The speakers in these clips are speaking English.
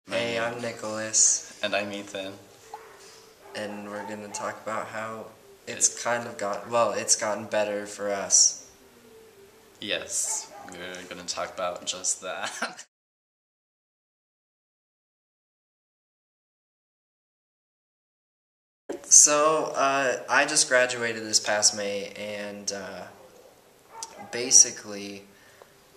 Hey, I'm Nicholas, And I'm Ethan. and we're gonna talk about how it's gotten better for us. Yes, we're going to talk about just that. So, I just graduated this past May, and basically,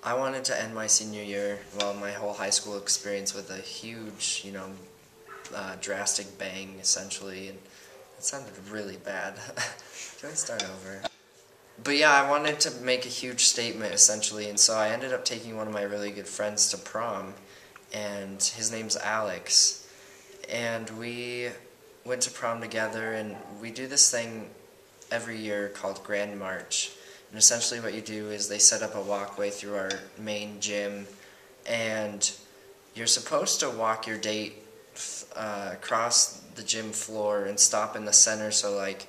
I wanted to end my senior year, well, my whole high school experience with a huge, drastic bang, essentially, and it sounded really bad. Can I start over? But yeah, I wanted to make a huge statement essentially, and so I ended up taking one of my really good friends to prom, and his name's Alex, and we went to prom together, and we do this thing every year called Grand March, and essentially what you do is they set up a walkway through our main gym, and you're supposed to walk your date across the gym floor and stop in the center so like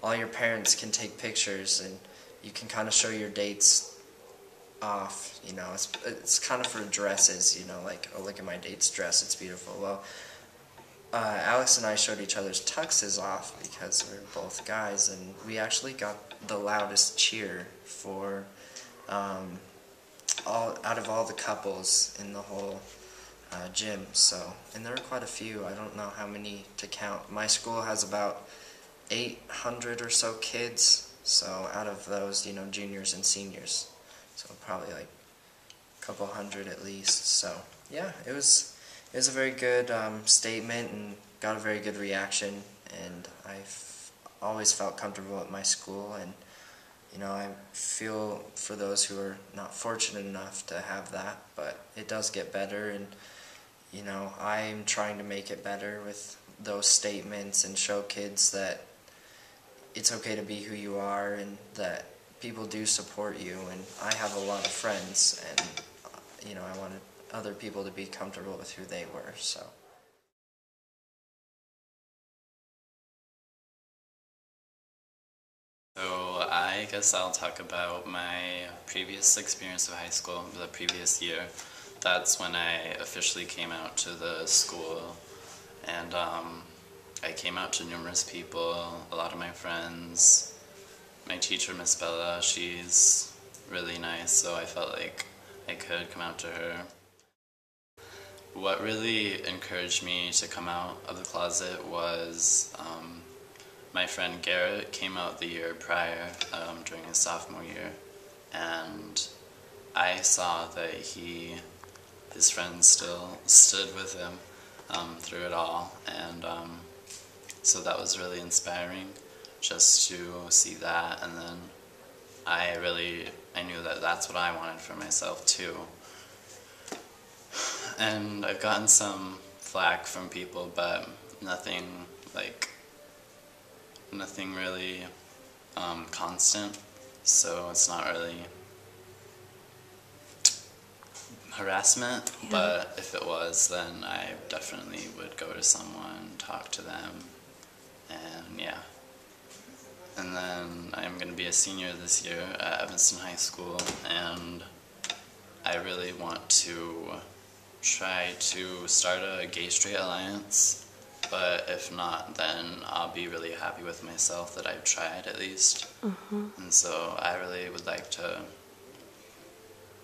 all your parents can take pictures and you can kind of show your dates off, it's kind of for dresses, like, oh, look at my date's dress, it's beautiful. Well, Alex and I showed each other's tuxes off because we were both guys, and we actually got the loudest cheer for all out of all the couples in the whole gym. So, and there were quite a few. I don't know how many to count. My school has about 800 or so kids, so out of those, juniors and seniors, so probably like a couple hundred at least. So yeah, it was a very good statement and got a very good reaction, and I've always felt comfortable at my school, and I feel for those who are not fortunate enough to have that, but it does get better, and I'm trying to make it better with those statements and show kids that it's okay to be who you are and that people do support you, and I have a lot of friends, and I wanted other people to be comfortable with who they were. So I guess I'll talk about my previous experience of high school, the previous year. That's when I officially came out to the school, and I came out to numerous people, a lot of my friends. My teacher, Miss Bella, she's really nice, so I felt like I could come out to her. What really encouraged me to come out of the closet was my friend Garrett came out the year prior, during his sophomore year, and I saw that his friends still stood with him through it all, and so that was really inspiring just to see that, and then I knew that that's what I wanted for myself too. And I've gotten some flack from people, but nothing really constant, so it's not really harassment, yeah. But if it was, then I definitely would go to someone, talk to them, and yeah. And then I'm going to be a senior this year at Evanston High School, and I really want to try to start a gay-straight alliance, but if not, then I'll be really happy with myself that I've tried at least. And so I really would like to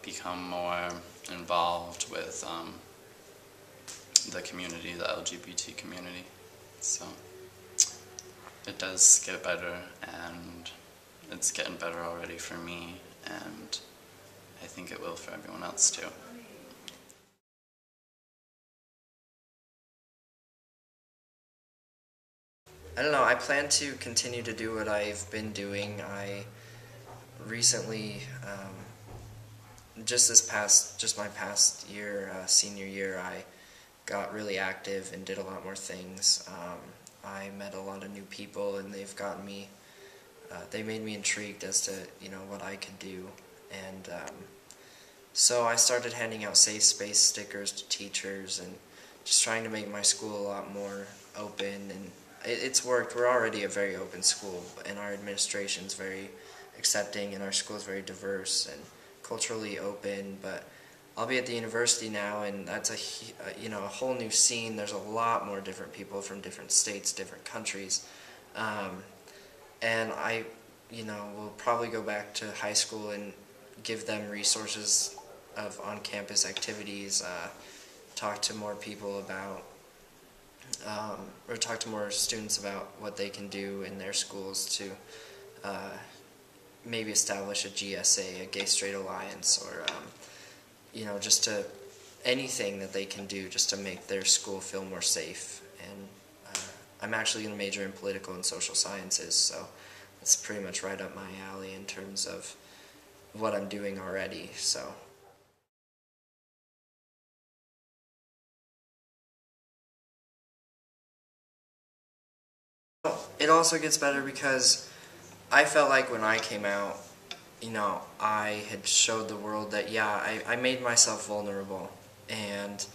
become more involved with the community, the LGBT community. So it does get better, and it's getting better already for me, and I think it will for everyone else too. I don't know, I plan to continue to do what I've been doing. I recently, just my past year, senior year, I got really active and did a lot more things. I met a lot of new people, and they made me intrigued as to, what I could do. And so I started handing out safe space stickers to teachers and just trying to make my school a lot more open, and it's worked. We're already a very open school, and our administration's very accepting, and our school's very diverse and culturally open, but I'll be at the university now, and that's a whole new scene. There's a lot more different people from different states, different countries, and I will probably go back to high school and give them resources of on-campus activities, talk to more people about, or talk to more students about what they can do in their schools to maybe establish a GSA, a Gay Straight Alliance, or just to anything that they can do just to make their school feel more safe. And I'm actually going to major in political and social sciences, so it's pretty much right up my alley in terms of what I'm doing already. So. It also gets better because I felt like when I came out, I had showed the world that, yeah, I made myself vulnerable. And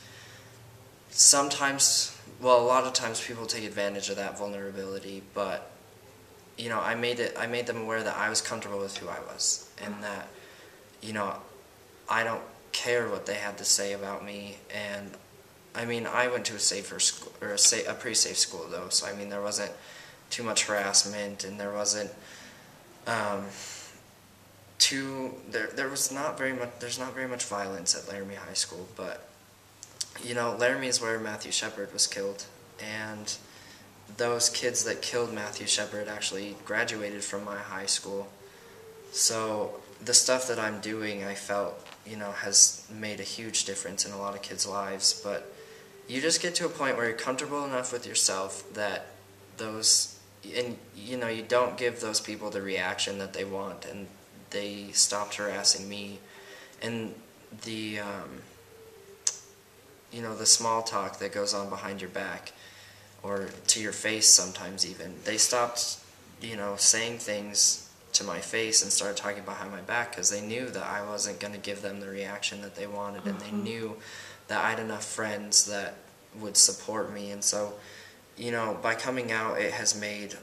sometimes, well, a lot of times people take advantage of that vulnerability, but, I made them aware that I was comfortable with who I was, and that, I don't care what they had to say about me. And I mean, I went to a safer school, or a pretty safe school though, so I mean, there wasn't too much harassment, and there wasn't there's not very much violence at Laramie High School. But Laramie is where Matthew Shepard was killed, and those kids that killed Matthew Shepard actually graduated from my high school. So the stuff that I'm doing, I felt, has made a huge difference in a lot of kids' lives. But you just get to a point where you're comfortable enough with yourself that you don't give those people the reaction that they want, and they stopped harassing me. And the the small talk that goes on behind your back, or to your face sometimes even, they stopped saying things to my face and started talking behind my back, because they knew that I wasn't going to give them the reaction that they wanted, and they knew that I had enough friends that would support me. And so by coming out, it has made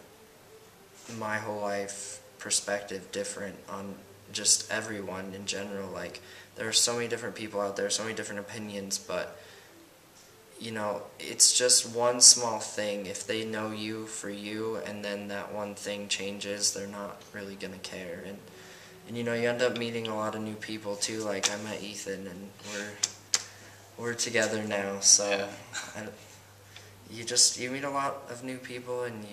my whole life perspective different on just everyone in general. Like, there are so many different people out there, so many different opinions, but it's just one small thing. If they know you for you, and then that one thing changes, they're not really gonna care. And you end up meeting a lot of new people too. Like, I met Ethan, and we're together now. So Yeah. you meet a lot of new people, and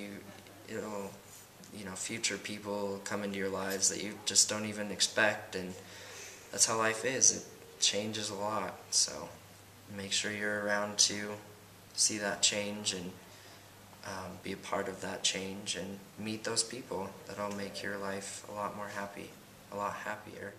future people come into your lives that you just don't even expect, and that's how life is. It changes a lot. So make sure you're around to see that change, and be a part of that change, and meet those people that'll make your life a lot happier.